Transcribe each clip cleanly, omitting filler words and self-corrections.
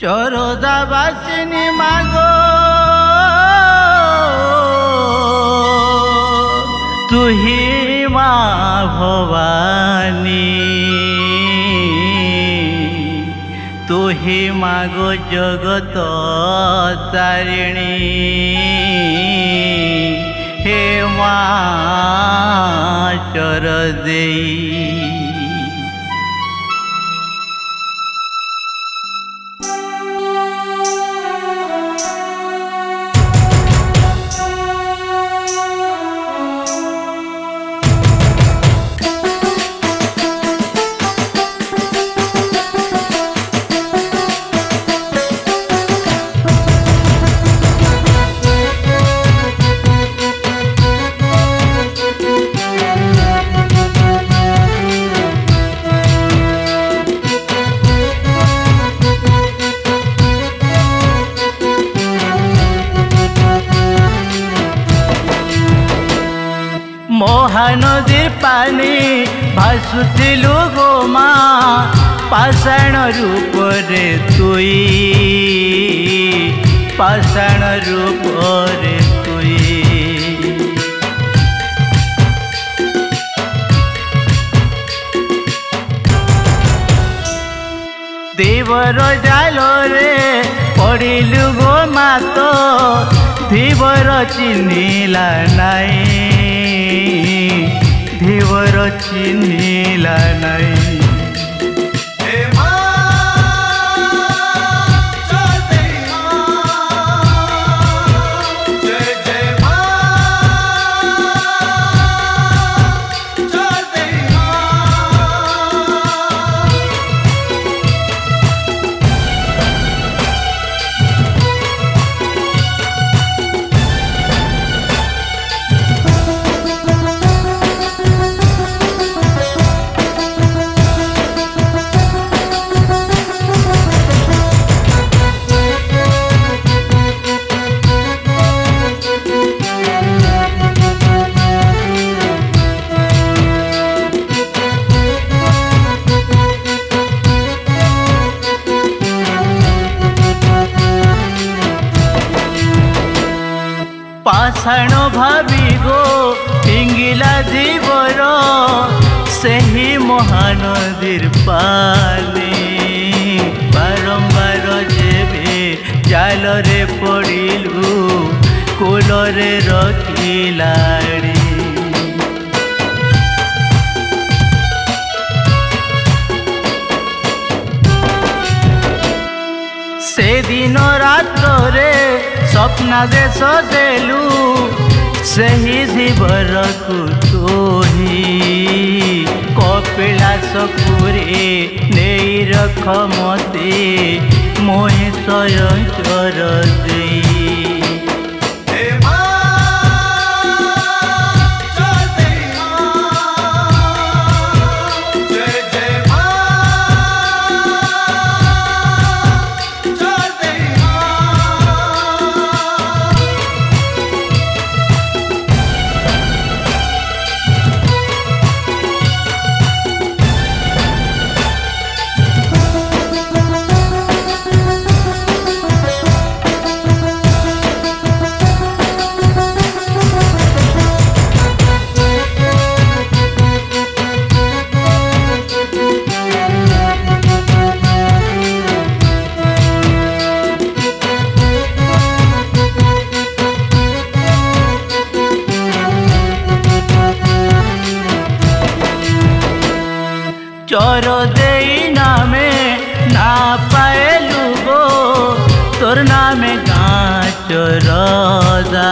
চরদাবাসিনী মাগো তুহি মা ভবানী তুহি মাগো জগত তারিণী হে মা চর দেই মহানদীর পানি ভাসুଥିଲୁ গো মা পাষাণ রূপরে তুই পাষাণ রূপরে তুই দেবর জালরে পড়িলু গো মা তো ধীবর চিহ্নিলা নাই ধীবর চিহ্নিলা নাই पाषाण भावी गो फिंगिला धीबर सही महानदीर पाले बारंबार जेबे जालरे पड़िलु कूलरे रखिलाड़ी से दिन रात्र रे स्वप्न देश देलु सही धीबर को तोही कपिलास पुरे नहीं रख मते मोहि स्वयं चर देई चर देई नामे ना पाएलु गो तोर नामे गाँ चरदा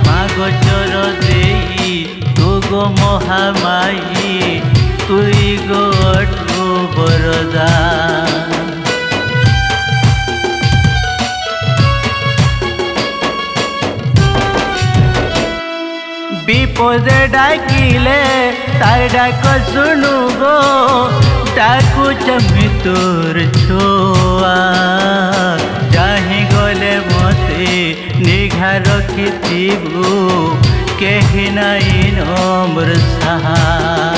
मागो चर देई तू गो महामाई तुई गो अठु बरदा विपदे डाकिले तार डाक सुनु गो डाकुच मृत्युर छुआ जाहि गले मते निघा रखिथिबु केहि नाई नम्र साहा।